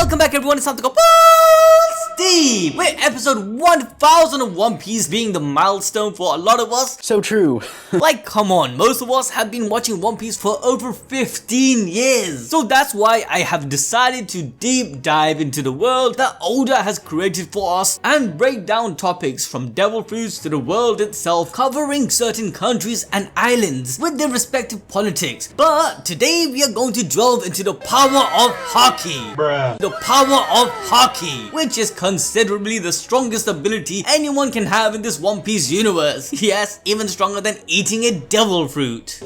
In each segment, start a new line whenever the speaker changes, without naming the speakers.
Welcome back everyone, it's time to go Steve! With episode 1000 of One Piece being the milestone for a lot of us.
So true.
Like, come on, most of us have been watching One Piece for over 15 years. So that's why I have decided to deep dive into the world that Oda has created for us and break down topics from devil fruits to the world itself, covering certain countries and islands with their respective politics. But today we are going to delve into the power of Haki.
Bruh.
The power of Haki, which is considerably the strongest ability anyone can have in this One Piece universe. Yes, even stronger than eating a devil fruit.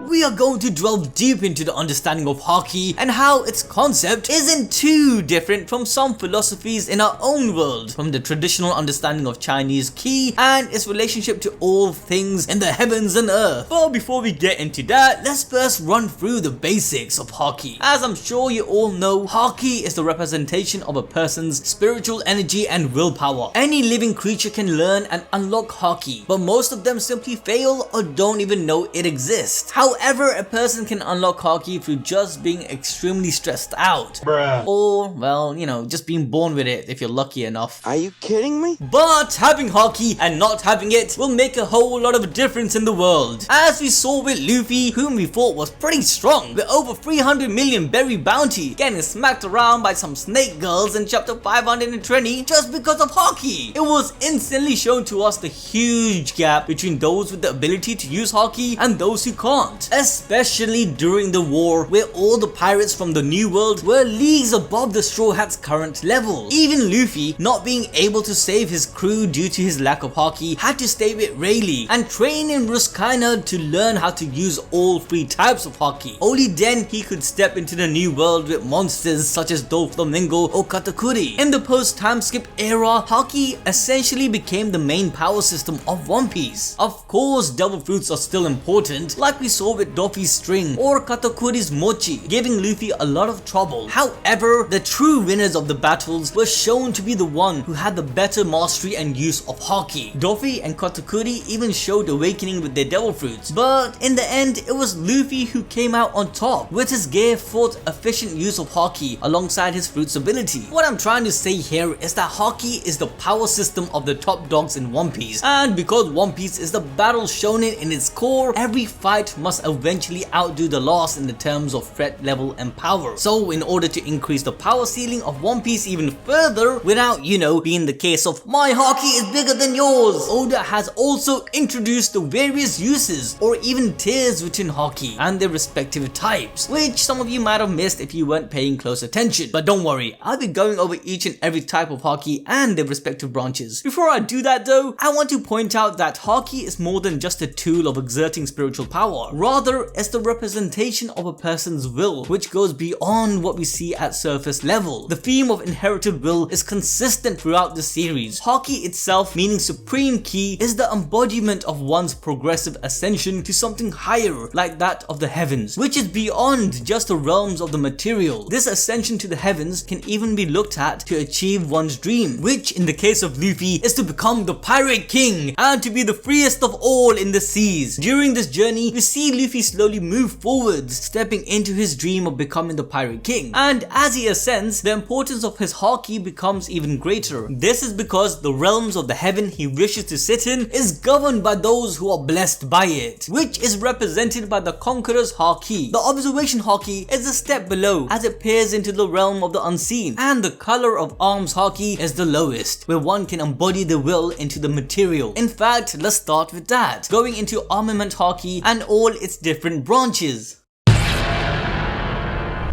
We are going to delve deep into the understanding of Haki and how its concept isn't too different from some philosophies in our own world, from the traditional understanding of Chinese Ki and its relationship to all things in the heavens and earth. But before we get into that, let's first run through the basics of Haki. As I'm sure you all know, Haki is the representation of a person's spiritual energy and willpower. Any living creature can learn and unlock Haki, but most of them simply fail or don't even know it exists. However, a person can unlock Haki through just being extremely stressed out.
Bruh.
Or, well, you know, just being born with it if you're lucky enough.
Are you kidding me?
But having Haki and not having it will make a whole lot of difference in the world. As we saw with Luffy, whom we thought was pretty strong, with over 300 million berry bounty, getting smacked around by some snake girls in chapter 520 just because of Haki. It was instantly shown to us the huge gap between those with the ability to use Haki and those who can't, especially during the war where all the pirates from the New World were leagues above the Straw Hat's current level. Even Luffy, not being able to save his crew due to his lack of Haki, had to stay with Rayleigh and train in Ruskaina to learn how to use all three types of Haki. Only then he could step into the New World with monsters such as Doflamingo or Katakuri. In the post-time skip era, Haki essentially became the main power system of One Piece. Of course, devil fruits are still important, like we saw with Doffy's string or Katakuri's mochi, giving Luffy a lot of trouble. However, the true winners of the battles were shown to be the one who had the better mastery and use of Haki. Doffy and Katakuri even showed awakening with their devil fruits, but in the end it was Luffy who came out on top with his gear fought efficient use of Haki alongside his fruit's ability. What I'm trying to say here is that Haki is the power system of the top dogs in One Piece, and because One Piece is the battle shonen in its core, every fight must eventually outdo the last in the terms of threat level and power. So in order to increase the power ceiling of One Piece even further, without, you know, being the case of my Haki is bigger than yours, Oda has also introduced the various uses or even tiers within Haki and their respective types, which some of you might have missed if you weren't paying close attention. But don't worry, I'll be going over each and every type of Haki and their respective branches. Before I do that though, I want to point out that Haki is more than just a tool of exerting spiritual power. Rather, it's the representation of a person's will, which goes beyond what we see at surface level. The theme of inherited will is consistent throughout the series. Haki itself, meaning supreme ki, is the embodiment of one's progressive ascension to something higher, like that of the heavens, which is beyond just the realms of the material. This ascension to the heavens can even be looked at to achieve one's dream, which in the case of Luffy is to become the pirate king and to be the freest of all in the seas. During this journey, we see Luffy slowly move forwards, stepping into his dream of becoming the pirate king, and as he ascends, the importance of his Haki becomes even greater. This is because the realms of the heaven he wishes to sit in is governed by those who are blessed by it, which is represented by the Conquerors Haki. The observation Haki is a step below as it peers into the realm of the unseen, and the color of arms Haki is the lowest, where one can embody the will into the material. In fact, let's start with that, going into Armament Haki and all its different branches.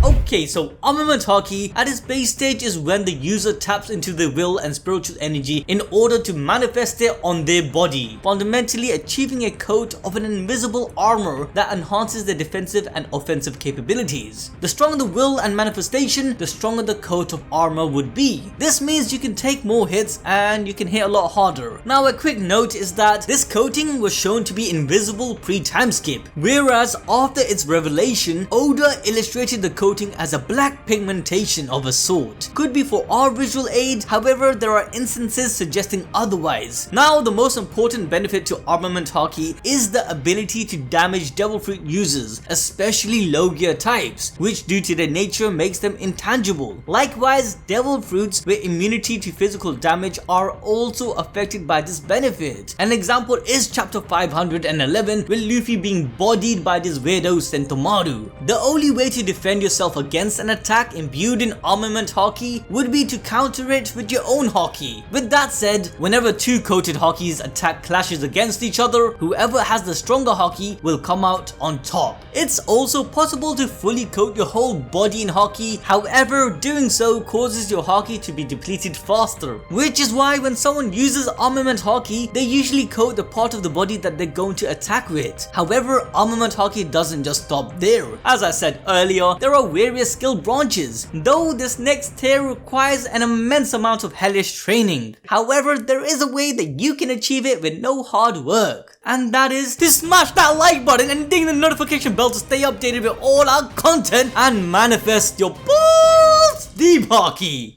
Okay, so Armament Haki at its base stage is when the user taps into their will and spiritual energy in order to manifest it on their body, fundamentally achieving a coat of an invisible armor that enhances their defensive and offensive capabilities. The stronger the will and manifestation, the stronger the coat of armor would be. This means you can take more hits and you can hit a lot harder. Now a quick note is that this coating was shown to be invisible pre-time skip, whereas after its revelation, Oda illustrated the coating as a black pigmentation of a sort. Could be for our visual aid, however there are instances suggesting otherwise. Now the most important benefit to Armament Haki is the ability to damage Devil Fruit users, especially low gear types, which due to their nature makes them intangible. Likewise, Devil Fruits with immunity to physical damage are also affected by this benefit. An example is chapter 511 with Luffy being bodied by this weirdo Sentomaru. The only way to defend yourself against an attack imbued in Armament Haki would be to counter it with your own Haki. With that said, whenever two coated Hakis attack clashes against each other, whoever has the stronger Haki will come out on top. It's also possible to fully coat your whole body in Haki, however doing so causes your Haki to be depleted faster. Which is why when someone uses Armament Haki, they usually coat the part of the body that they're going to attack with. However, Armament Haki doesn't just stop there. As I said earlier, there are various skill branches, though this next tier requires an immense amount of hellish training. However, there is a way that you can achieve it with no hard work, and that is to smash that like button and ding the notification bell to stay updated with all our content and manifest your balls deep Haki.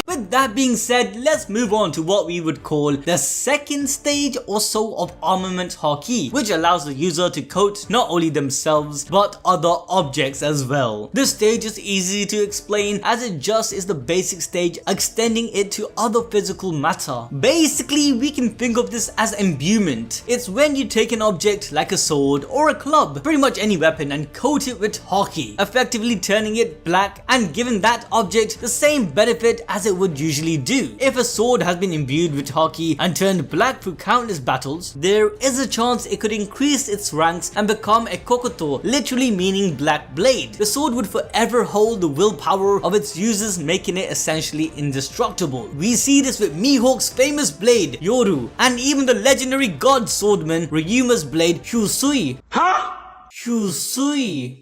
With that being said, let's move on to what we would call the second stage or so of Armament Haki, which allows the user to coat not only themselves but other objects as well. This stage is easy to explain as it just is the basic stage extending it to other physical matter. Basically, we can think of this as imbuement. It's when you take an object like a sword or a club, pretty much any weapon, and coat it with Haki, effectively turning it black and giving that object the same benefit as it would usually do. If a sword has been imbued with Haki and turned black through countless battles, there is a chance it could increase its ranks and become a Kokoto, literally meaning black blade. The sword would forever hold the willpower of its users, making it essentially indestructible. We see this with Mihawk's famous blade, Yoru, and even the legendary god swordman Ryuma's blade, Hyusui. Huh? Hyusui.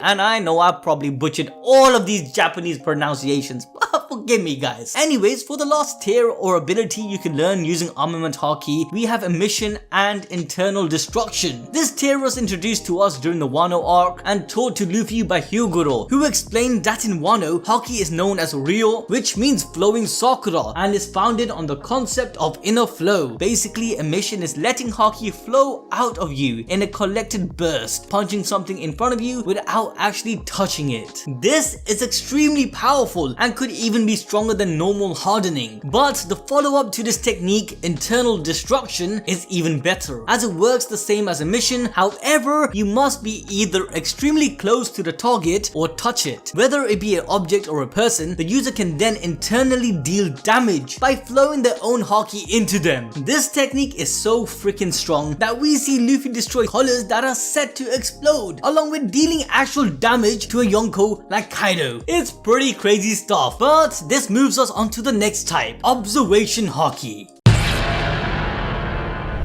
And I know I probably butchered all of these Japanese pronunciations, but forgive me guys. Anyways, for the last tier or ability you can learn using Armament Haki, we have Emission and Internal Destruction. This tier was introduced to us during the Wano arc and taught to Luffy by Hyogoro, who explained that in Wano, Haki is known as Ryo, which means flowing sakura, and is founded on the concept of inner flow. Basically, Emission is letting Haki flow out of you in a collected burst, punching something in front of you without actually touching it. This is extremely powerful and could even be stronger than normal hardening. But the follow-up to this technique, Internal Destruction, is even better, as it works the same as Emission. However, you must be either extremely close to the target or touch it. Whether it be an object or a person, the user can then internally deal damage by flowing their own Haki into them. This technique is so freaking strong that we see Luffy destroy collars that are set to explode, along with dealing actual damage to a Yonko like Kaido. It's pretty crazy stuff, but this moves us on to the next type, Observation Haki.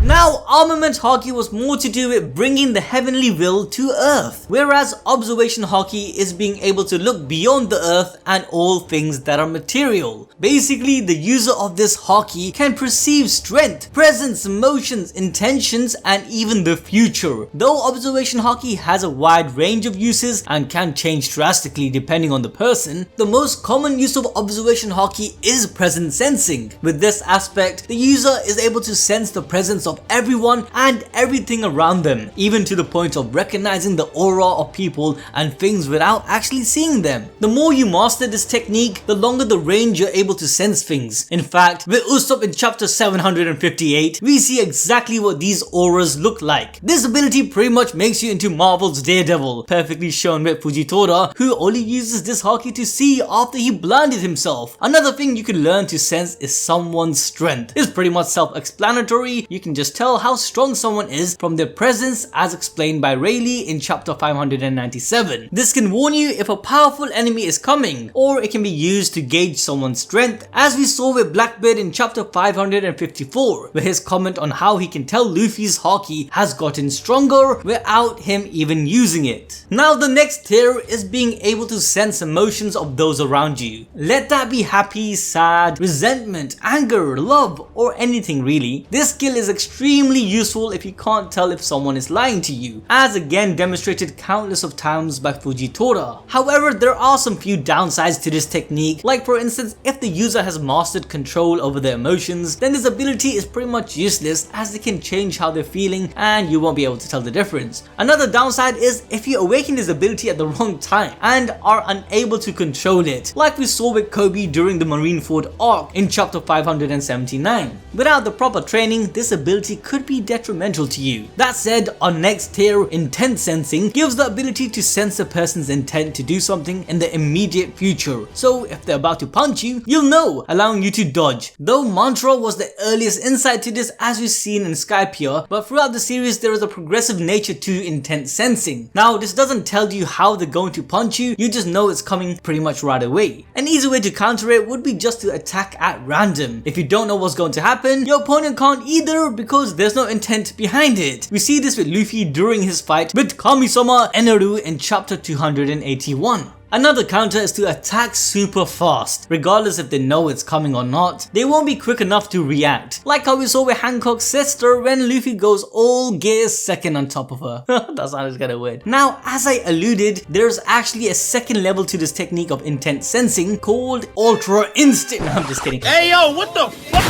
Now, Armament Haki was more to do with bringing the heavenly will to earth, whereas Observation Haki is being able to look beyond the earth and all things that are material. Basically, the user of this Haki can perceive strength, presence, emotions, intentions, and even the future. Though Observation Haki has a wide range of uses and can change drastically depending on the person, the most common use of Observation Haki is presence sensing. With this aspect, the user is able to sense the presence of everyone and everything around them, even to the point of recognizing the aura of people and things without actually seeing them. The more you master this technique, the longer the range you're able to sense things. In fact, with Usopp in chapter 758, we see exactly what these auras look like. This ability pretty much makes you into Marvel's Daredevil, perfectly shown with Fujitora, who only uses this Haki to see after he blinded himself. Another thing you can learn to sense is someone's strength. It's pretty much self-explanatory. You can just just tell how strong someone is from their presence, as explained by Rayleigh in chapter 597. This can warn you if a powerful enemy is coming, or it can be used to gauge someone's strength, as we saw with Blackbeard in chapter 554, where his comment on how he can tell Luffy's Haki has gotten stronger without him even using it. Now the next tier is being able to sense emotions of those around you. Let that be happy, sad, resentment, anger, love, or anything really. This skill is extremely useful if you can't tell if someone is lying to you, as again demonstrated countless of times by Fujitora. However, there are some few downsides to this technique, like for instance, if the user has mastered control over their emotions, then this ability is pretty much useless, as it can change how they're feeling and you won't be able to tell the difference. Another downside is if you awaken this ability at the wrong time and are unable to control it, like we saw with Kobe during the Marineford arc in chapter 579. Without the proper training, this ability could be detrimental to you. That said, our next tier, intent sensing, gives the ability to sense a person's intent to do something in the immediate future. So if they're about to punch you, you'll know, allowing you to dodge. Though Mantra was the earliest insight to this, as we've seen in Skypiea, but throughout the series there is a progressive nature to intent sensing. Now this doesn't tell you how they're going to punch you, you just know it's coming pretty much right away. An easy way to counter it would be just to attack at random. If you don't know what's going to happen, your opponent can't either because there's no intent behind it. We see this with Luffy during his fight with Kami-sama Eneru in chapter 281. Another counter is to attack super fast. Regardless if they know it's coming or not, they won't be quick enough to react. Like how we saw with Hancock's sister when Luffy goes all gears second on top of her. That sounds kinda weird. Now, as I alluded, there's actually a second level to this technique of intent sensing called Ultra Instinct. No, I'm just kidding.
Hey yo, what the fuck?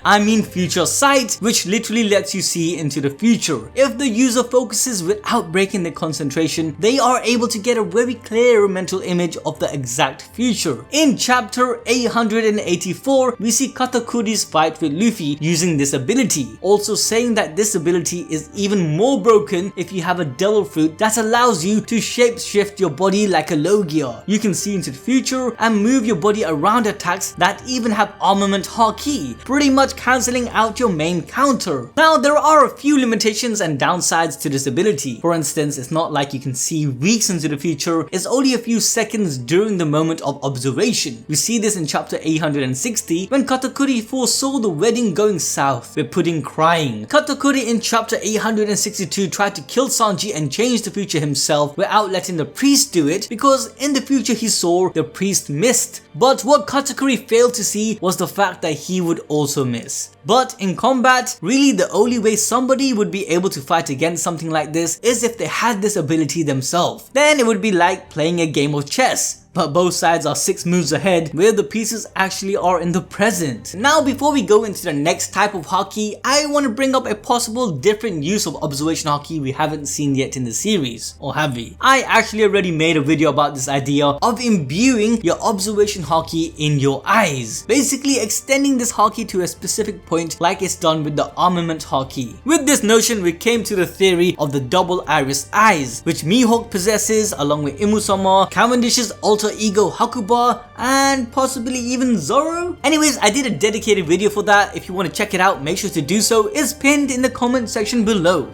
I mean future sight, which literally lets you see into the future. If the user focuses without breaking their concentration, they are able to get a very clear mental image of the exact future. In chapter 884, we see Katakuri's fight with Luffy using this ability, also saying that this ability is even more broken if you have a devil fruit that allows you to shapeshift your body like a Logia. You can see into the future and move your body around attacks that even have Armament Haki, pretty much cancelling out your main counter. Now there are a few limitations and downsides to this ability. For instance, it's not like you can see weeks into the future, it's only a few seconds during the moment of observation. We see this in chapter 860 when Katakuri foresaw the wedding going south with Pudding crying. Katakuri in chapter 862 tried to kill Sanji and change the future himself without letting the priest do it because in the future he saw the priest missed. But what Katakuri failed to see was the fact that he would also miss. But in combat, really the only way somebody would be able to fight against something like this is if they had this ability themselves. Then it would be like playing a game of chess. But both sides are 6 moves ahead where the pieces actually are in the present. Now before we go into the next type of Haki, I want to bring up a possible different use of observation Haki we haven't seen yet in the series. Or have we? I actually already made a video about this idea of imbuing your observation Haki in your eyes. Basically extending this Haki to a specific point like it's done with the Armament Haki. With this notion we came to the theory of the double iris eyes, which Mihawk possesses along with Imusama, Cavendish's alter ego Hakuba, and possibly even Zoro. Anyways, I did a dedicated video for that. If you want to check it out, make sure to do so. It's pinned in the comment section below.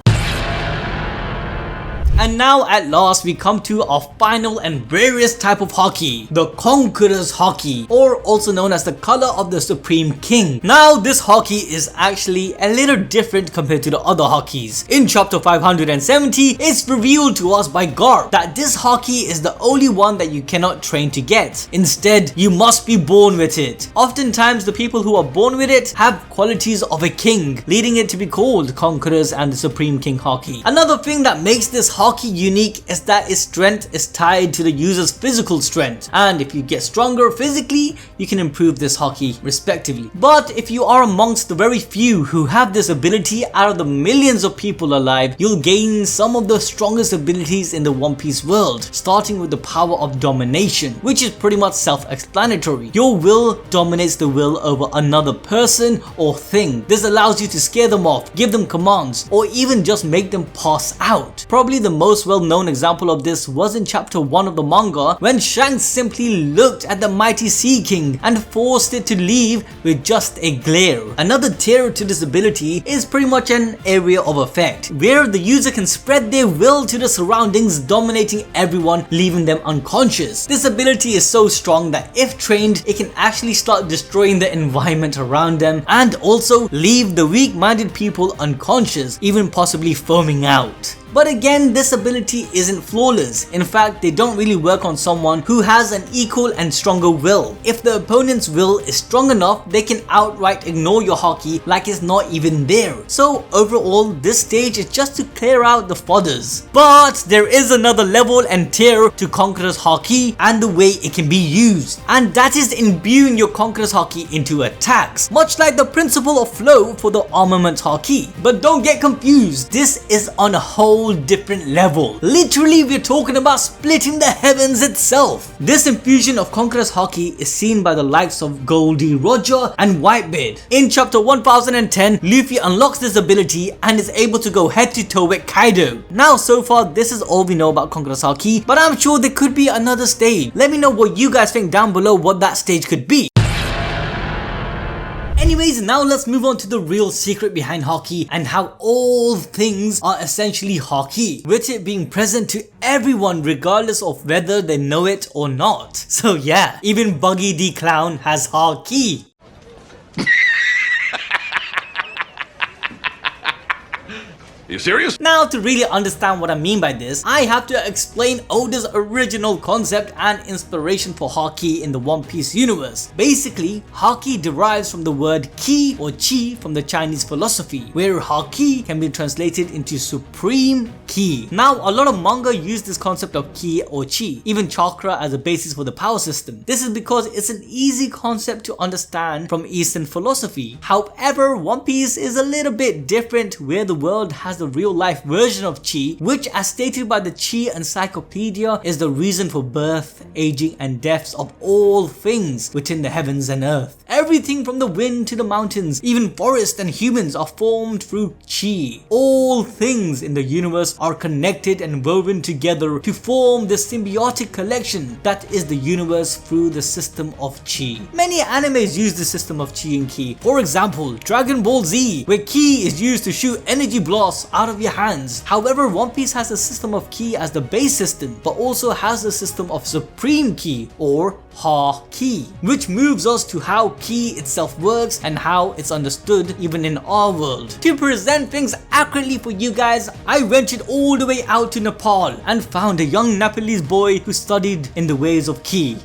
And now at last we come to our final and rarest type of Haki, the Conquerors Haki, or also known as the color of the Supreme King. Now this Haki is actually a little different compared to the other Hakis. In chapter 570, it's revealed to us by Garp that this Haki is the only one that you cannot train to get. Instead, you must be born with it. Oftentimes the people who are born with it have qualities of a king, leading it to be called Conquerors and the Supreme King Haki. Another thing that makes this Haki unique is that its strength is tied to the user's physical strength, and if you get stronger physically, you can improve this Haki respectively. But if you are amongst the very few who have this ability out of the millions of people alive, you'll gain some of the strongest abilities in the One Piece world, starting with the power of domination, which is pretty much self-explanatory. Your will dominates the will over another person or thing. This allows you to scare them off, give them commands, or even just make them pass out. Probably the most well-known example of this was in chapter 1 of the manga, when Shanks simply looked at the mighty Sea King and forced it to leave with just a glare. Another tier to this ability is pretty much an area of effect, where the user can spread their will to the surroundings, dominating everyone, leaving them unconscious. This ability is so strong that if trained, it can actually start destroying the environment around them and also leave the weak-minded people unconscious, even possibly foaming out. But again, this ability isn't flawless. In fact, they don't really work on someone who has an equal and stronger will. If the opponent's will is strong enough, they can outright ignore your haki like it's not even there. So overall, this stage is just to clear out the fodders. But there is another level and tier to Conquerors Haki and the way it can be used. And that is imbuing your Conquerors Haki into attacks, much like the principle of flow for the Armament Haki. But don't get confused, this is on a whole different level. Literally, we're talking about splitting the heavens itself. This infusion of Conquerors Haki is seen by the likes of Goldie Roger and Whitebeard. In chapter 1010, Luffy unlocks this ability and is able to go head to toe with Kaido. Now so far, this is all we know about Conquerors Haki, but I'm sure there could be another stage. Let me know what you guys think down below what that stage could be. Anyways, now let's move on to the real secret behind Haki and how all things are essentially Haki, with it being present to everyone regardless of whether they know it or not. So yeah, even Buggy the Clown has Haki.
You serious?
Now, to really understand what I mean by this, I have to explain Oda's original concept and inspiration for Haki in the One Piece universe. Basically, Haki derives from the word ki or chi from the Chinese philosophy, where Haki can be translated into supreme ki. Now, a lot of manga use this concept of ki or chi, even chakra, as a basis for the power system. This is because it's an easy concept to understand from Eastern philosophy. However, One Piece is a little bit different, where the world has the real life version of chi, which, as stated by the Chi Encyclopedia, is the reason for birth, aging and deaths of all things within the heavens and earth. Everything from the wind to the mountains, even forests and humans, are formed through chi. All things in the universe are connected and woven together to form this symbiotic collection that is the universe through the system of chi. Many animes use the system of chi and ki. For example, Dragon Ball Z, where ki is used to shoot energy blasts out of your hands. However, One Piece has a system of ki as the base system, but also has the system of supreme ki or Haki, which moves us to how ki itself works and how it's understood even in our world. To present things accurately for you guys, I ventured all the way out to Nepal and found a young Nepalese boy who studied in the ways of ki.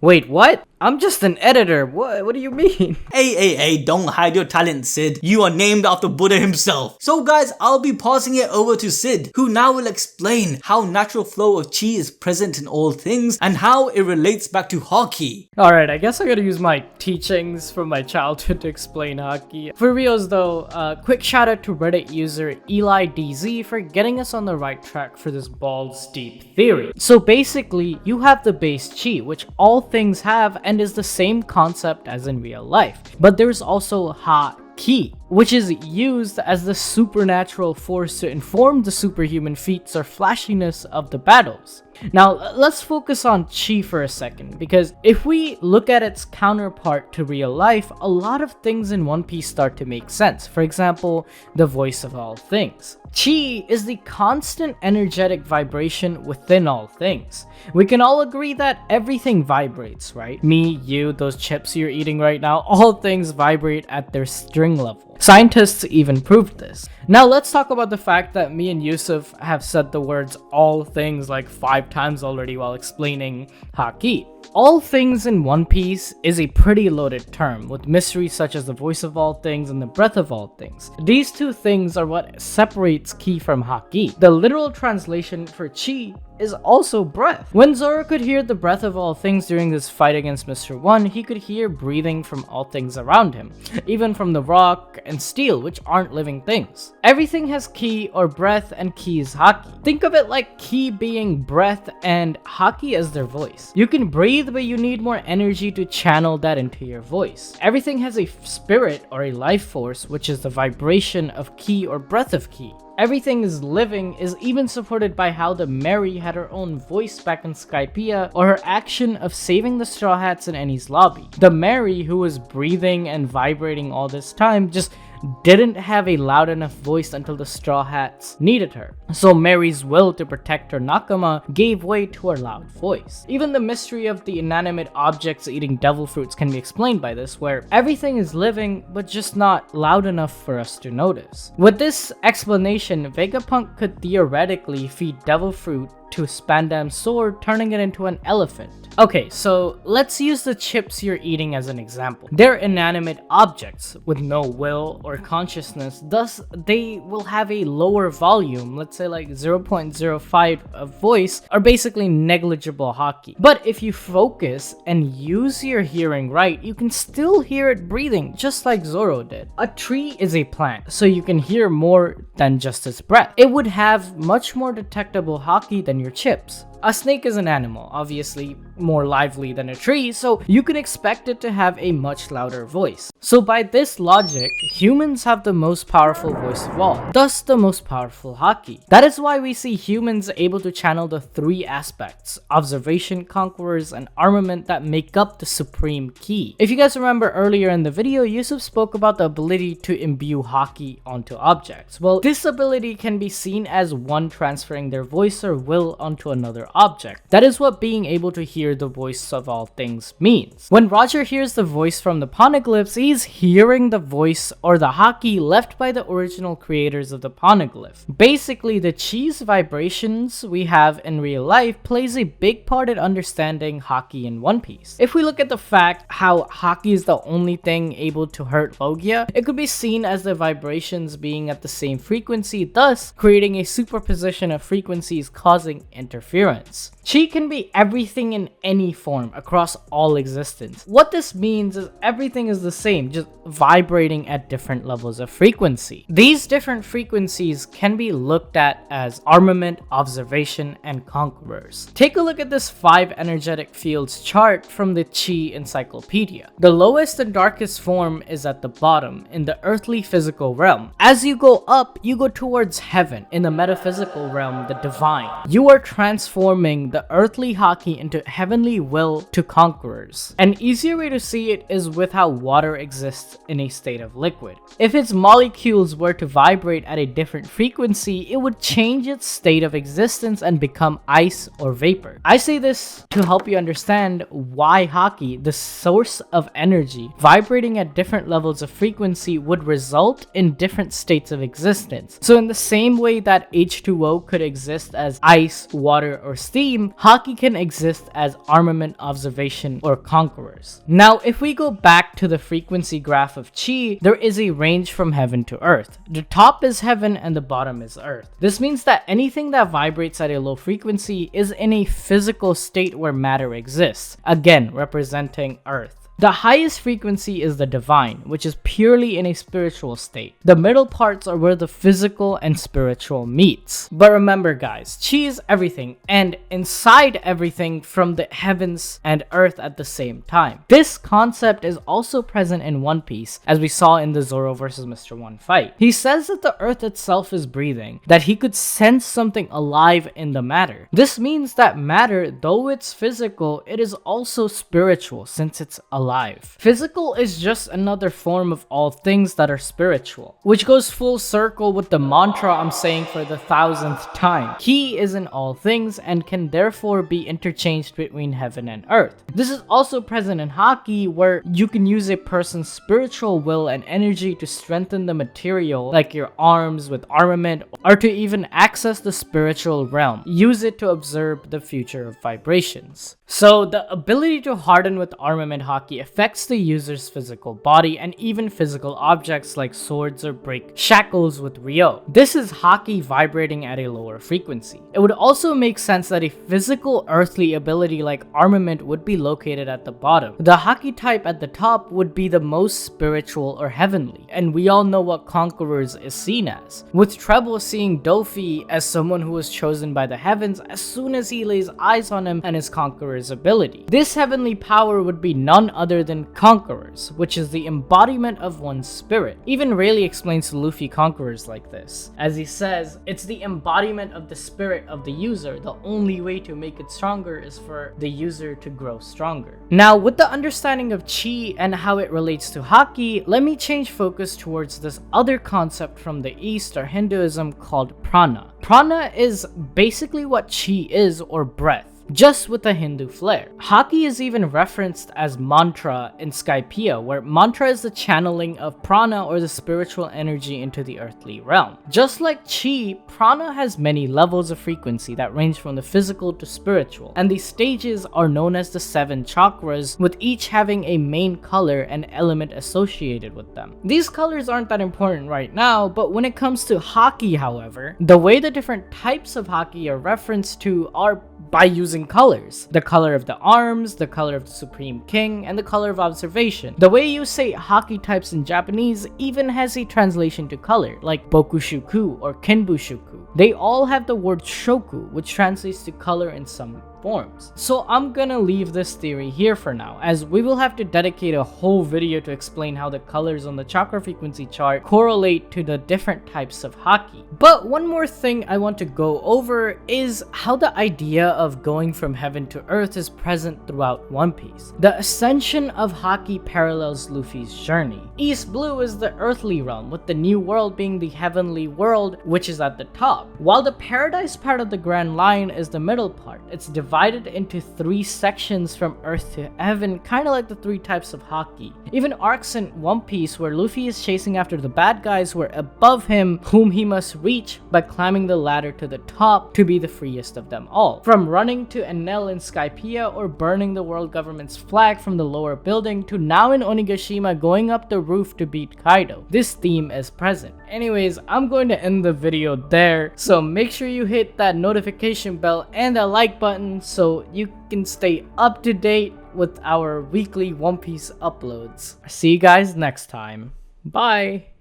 Wait, what? I'm just an editor. What do you mean?
Hey, don't hide your talent, Sid. You are named after Buddha himself. So guys, I'll be passing it over to Sid, who now will explain how natural flow of chi is present in all things and how it relates back to Haki.
Alright, I guess I gotta use my teachings from my childhood to explain Haki. For reals though, quick shout out to Reddit user Eli DZ for getting us on the right track for this balls deep theory. So basically, you have the base chi, which all things have, and is the same concept as in real life. But there's also Haki, which is used as the supernatural force to inform the superhuman feats or flashiness of the battles. Now, let's focus on chi for a second, because if we look at its counterpart to real life, a lot of things in One Piece start to make sense. For example, the voice of all things. Chi is the constant energetic vibration within all things. We can all agree that everything vibrates, right? Me, you, those chips you're eating right now, all things vibrate at their string level. Scientists even proved this. Now let's talk about the fact that me and Yusuf have said the words all things like 5 times already while explaining Haki. All things in One Piece is a pretty loaded term, with mysteries such as the voice of all things and the breath of all things. These two things are what separates ki from Haki. The literal translation for chi is also breath. When Zoro could hear the breath of all things during this fight against Mr. One, he could hear breathing from all things around him, even from the rock and steel, which aren't living things. Everything has ki or breath, and ki is Haki. Think of it like ki being breath and Haki as their voice. You can breathe, but you need more energy to channel that into your voice. Everything has a spirit or a life force, which is the vibration of ki or breath of ki. everything is living is even supported by how the Mary had her own voice back in Skypiea, or her action of saving the Straw Hats in Eni's lobby. The Mary, who was breathing and vibrating all this time, just didn't have a loud enough voice until the Straw Hats needed her. So Mary's will to protect her nakama gave way to her loud voice. Even the mystery of the inanimate objects eating devil fruits can be explained by this, where everything is living but just not loud enough for us to notice. With this explanation, Vegapunk could theoretically feed devil fruit to Spandam's sword, turning it into an elephant. Okay, so let's use the chips you're eating as an example. They're inanimate objects with no will or consciousness, thus they will have a lower volume, let's say like 0.05 of voice, or basically negligible haki. But if you focus and use your hearing right, you can still hear it breathing, just like Zoro did. A tree is a plant, so you can hear more than just its breath. It would have much more detectable haki than your chips. A snake is an animal, obviously more lively than a tree, so you can expect it to have a much louder voice. So by this logic, humans have the most powerful voice of all, thus the most powerful haki. That is why we see humans able to channel the three aspects, observation, conquerors, and armament, that make up the supreme key. If you guys remember earlier in the video, Yusuf spoke about the ability to imbue haki onto objects. Well, this ability can be seen as one transferring their voice or will onto another object. That is what being able to hear the voice of all things means. When Roger hears the voice from the poneglyphs, he's hearing the voice or the haki left by the original creators of the poneglyph. Basically, the chi's vibrations we have in real life plays a big part in understanding haki in One Piece. If we look at the fact how haki is the only thing able to hurt Logia, it could be seen as the vibrations being at the same frequency, thus creating a superposition of frequencies causing interference. Chi can be everything in any form across all existence. What this means is everything is the same, just vibrating at different levels of frequency. These different frequencies can be looked at as armament, observation, and conquerors. Take a look at this 5 energetic fields chart from the Chi Encyclopedia. The lowest and darkest form is at the bottom, in the earthly physical realm. As you go up, you go towards heaven, in the metaphysical realm, the divine. You are transforming the earthly haki into heavenly will to conquerors. An easier way to see it is with how water exists in a state of liquid. If its molecules were to vibrate at a different frequency, it would change its state of existence and become ice or vapor. I say this to help you understand why haki, the source of energy, vibrating at different levels of frequency would result in different states of existence. So in the same way that H2O could exist as ice, water, or steam, haki can exist as armament, observation, or conquerors. Now, if we go back to the frequency graph of chi, there is a range from heaven to earth. The top is heaven and the bottom is earth. This means that anything that vibrates at a low frequency is in a physical state where matter exists, again representing earth. The highest frequency is the divine, which is purely in a spiritual state. The middle parts are where the physical and spiritual meets. But remember guys, chi is everything and inside everything from the heavens and earth at the same time. This concept is also present in One Piece, as we saw in the Zoro vs Mr. One fight. He says that the earth itself is breathing, that he could sense something alive in the matter. This means that matter, though it's physical, it is also spiritual since it's alive. Physical is just another form of all things that are spiritual, which goes full circle with the mantra I'm saying for the 1000th time. Ki is in all things and can therefore be interchanged between heaven and earth. This is also present in haki, where you can use a person's spiritual will and energy to strengthen the material, like your arms with armament, or to even access the spiritual realm. Use it to observe the future of vibrations. So the ability to harden with armament haki affects the user's physical body and even physical objects like swords or break shackles with Ryo. This is haki vibrating at a lower frequency. It would also make sense that a physical earthly ability like armament would be located at the bottom. The haki type at the top would be the most spiritual or heavenly, and we all know what Conquerors is seen as, with Treble seeing Dofi as someone who was chosen by the heavens as soon as he lays eyes on him and his Conqueror's ability. This heavenly power would be none other other than Conquerors, which is the embodiment of one's spirit. Even Rayleigh explains to Luffy Conquerors like this, as he says, it's the embodiment of the spirit of the user. The only way to make it stronger is for the user to grow stronger. Now, with the understanding of Chi and how it relates to Haki, let me change focus towards this other concept from the East or Hinduism called Prana. Prana is basically what Chi is, or breath, just with a Hindu flair. Haki is even referenced as mantra in Skypiea, where mantra is the channeling of prana or the spiritual energy into the earthly realm. Just like chi, prana has many levels of frequency that range from the physical to spiritual, and these stages are known as the 7 chakras, with each having a main color and element associated with them. These colors aren't that important right now, but when it comes to Haki, however, the way the different types of Haki are referenced to are by using colors. The color of the arms, the color of the Supreme King, and the color of observation. The way you say Haki types in Japanese even has a translation to color, like Bokushuku or Kenbushuku. They all have the word shoku, which translates to color in some forms. So I'm gonna leave this theory here for now, as we will have to dedicate a whole video to explain how the colors on the chakra frequency chart correlate to the different types of Haki. But one more thing I want to go over is how the idea of going from heaven to earth is present throughout One Piece. The ascension of Haki parallels Luffy's journey. East Blue is the earthly realm, with the new world being the heavenly world, which is at the top, while the paradise part of the Grand Line is the middle part. It's divided into 3 sections from earth to heaven, kind of like the 3 types of Haki. Even arcs in One Piece where Luffy is chasing after the bad guys were above him, whom he must reach by climbing the ladder to the top to be the freest of them all. From running to Enel in Skypiea or burning the world government's flag from the lower building to now in Onigashima going up the roof to beat Kaido. This theme is present. Anyways, I'm going to end the video there, so make sure you hit that notification bell and that like button so you can stay up to date with our weekly One Piece uploads. See you guys next time. Bye!